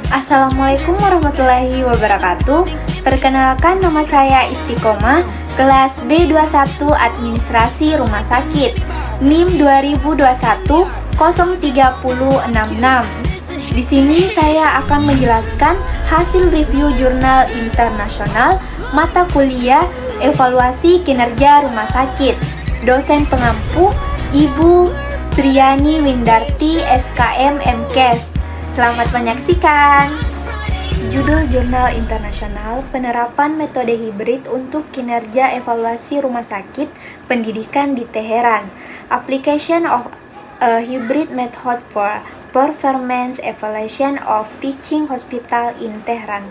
Assalamualaikum warahmatullahi wabarakatuh. Perkenalkan, nama saya Istiqomah, kelas B21 Administrasi Rumah Sakit, NIM 2021 03066. Di sini saya akan menjelaskan hasil review jurnal internasional mata kuliah evaluasi kinerja rumah sakit. Dosen pengampu Ibu Sriani Windarti, SKM MKes. Selamat menyaksikan. Judul jurnal internasional, penerapan metode hibrid untuk kinerja evaluasi rumah sakit pendidikan di Teheran. Application of a hybrid method for performance evaluation of teaching hospital in Tehran.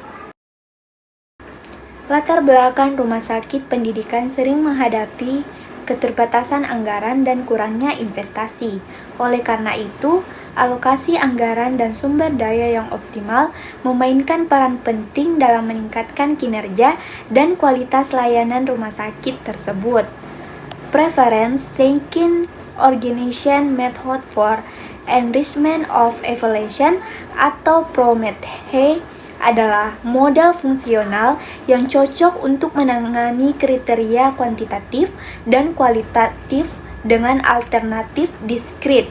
Latar belakang rumah sakit pendidikan sering menghadapi keterbatasan anggaran dan kurangnya investasi. Oleh karena itu, alokasi anggaran dan sumber daya yang optimal memainkan peran penting dalam meningkatkan kinerja dan kualitas layanan rumah sakit tersebut. Preference Ranking Organization Method for Enrichment of Evaluation atau PROMETHE adalah model fungsional yang cocok untuk menangani kriteria kuantitatif dan kualitatif dengan alternatif diskrit.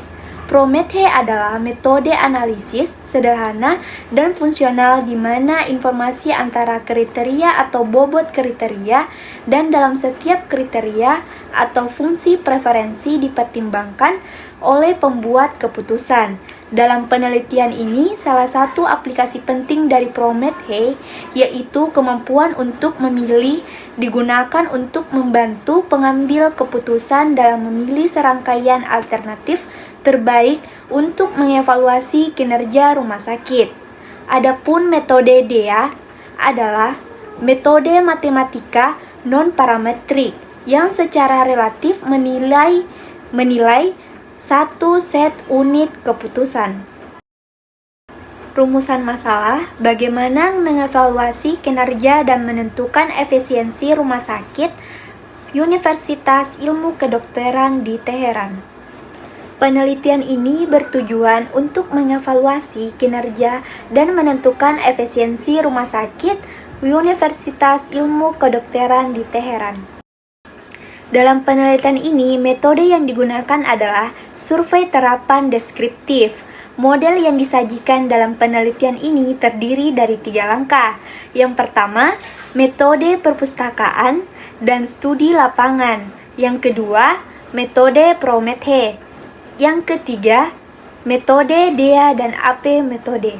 PROMETHE adalah metode analisis sederhana dan fungsional di mana informasi antara kriteria atau bobot kriteria dan dalam setiap kriteria atau fungsi preferensi dipertimbangkan oleh pembuat keputusan. Dalam penelitian ini, salah satu aplikasi penting dari PROMETHE yaitu kemampuan untuk memilih digunakan untuk membantu pengambil keputusan dalam memilih serangkaian alternatif terbaik untuk mengevaluasi kinerja rumah sakit. Adapun metode DEA adalah metode matematika non-parametrik yang secara relatif menilai satu set unit keputusan. Rumusan masalah, bagaimana mengevaluasi kinerja dan menentukan efisiensi rumah sakit Universitas Ilmu Kedokteran di Teheran. Penelitian ini bertujuan untuk mengevaluasi kinerja dan menentukan efisiensi rumah sakit Universitas Ilmu Kedokteran di Teheran. Dalam penelitian ini, metode yang digunakan adalah survei terapan deskriptif. Model yang disajikan dalam penelitian ini terdiri dari 3 langkah. Yang pertama, metode perpustakaan dan studi lapangan. Yang kedua, metode PROMETHE. Yang ketiga, metode DEA dan AP metode.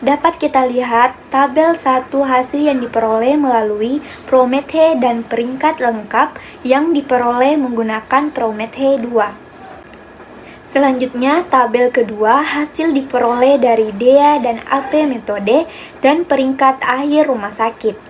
Dapat kita lihat tabel 1 hasil yang diperoleh melalui PROMETHE dan peringkat lengkap yang diperoleh menggunakan PROMETHE 2. Selanjutnya, tabel kedua hasil diperoleh dari DEA dan AP metode dan peringkat akhir rumah sakit.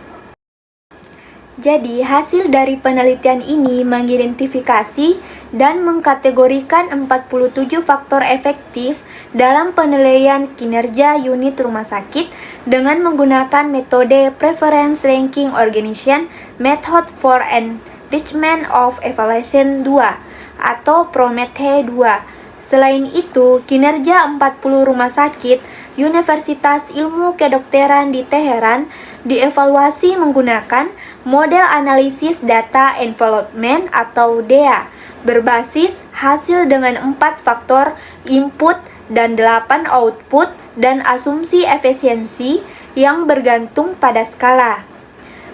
Jadi, hasil dari penelitian ini mengidentifikasi dan mengkategorikan 47 faktor efektif dalam penilaian kinerja unit rumah sakit dengan menggunakan metode Preference Ranking Organization Method for Enrichment of Evaluation 2 atau PROMETHE 2. Selain itu, kinerja 40 rumah sakit Universitas Ilmu Kedokteran di Teheran dievaluasi menggunakan model analisis data envelopment atau DEA berbasis hasil dengan 4 faktor input dan 8 output dan asumsi efisiensi yang bergantung pada skala.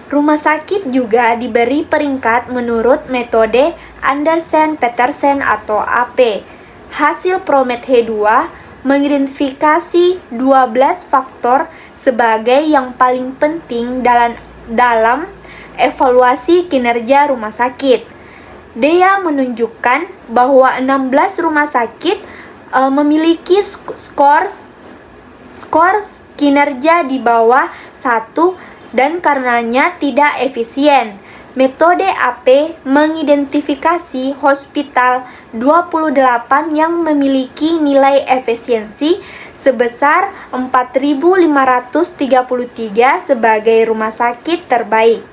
Rumah sakit juga diberi peringkat menurut metode Andersen-Petersen atau AP. Hasil PROMETHE 2 mengidentifikasi 12 faktor sebagai yang paling penting dalam evaluasi kinerja rumah sakit. DEA menunjukkan bahwa 16 rumah sakit memiliki skor kinerja di bawah 1 dan karenanya tidak efisien. Metode AP mengidentifikasi hospital 28 yang memiliki nilai efisiensi sebesar 4.533 sebagai rumah sakit terbaik.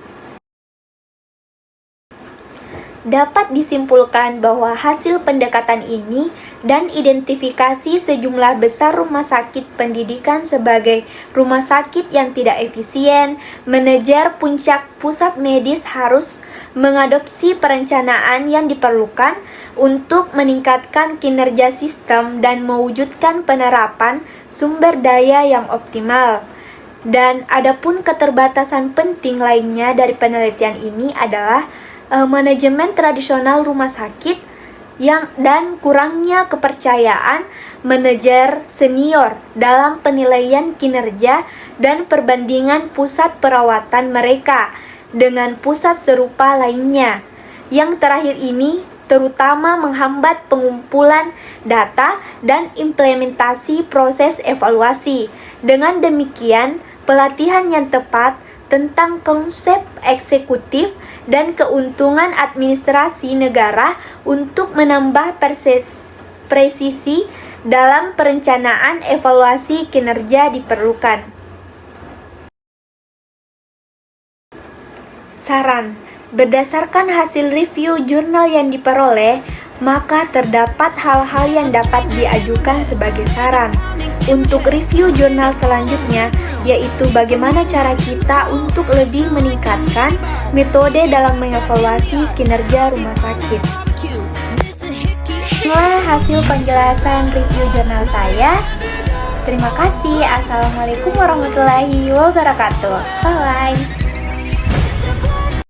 Dapat disimpulkan bahwa hasil pendekatan ini dan identifikasi sejumlah besar rumah sakit pendidikan sebagai rumah sakit yang tidak efisien, manajer puncak pusat medis harus mengadopsi perencanaan yang diperlukan untuk meningkatkan kinerja sistem dan mewujudkan penerapan sumber daya yang optimal. Dan adapun keterbatasan penting lainnya dari penelitian ini adalah manajemen tradisional rumah sakit dan kurangnya kepercayaan manajer senior dalam penilaian kinerja dan perbandingan pusat perawatan mereka dengan pusat serupa lainnya. Yang terakhir ini terutama menghambat pengumpulan data dan implementasi proses evaluasi. Dengan demikian, pelatihan yang tepat tentang konsep eksekutif dan keuntungan administrasi negara untuk menambah presisi dalam perencanaan evaluasi kinerja diperlukan. Saran: berdasarkan hasil review jurnal yang diperoleh, maka terdapat hal-hal yang dapat diajukan sebagai saran untuk review jurnal selanjutnya, yaitu bagaimana cara kita untuk lebih meningkatkan metode dalam mengevaluasi kinerja rumah sakit. Inilah hasil penjelasan review jurnal saya. Terima kasih. Assalamualaikum warahmatullahi wabarakatuh. Bye-bye.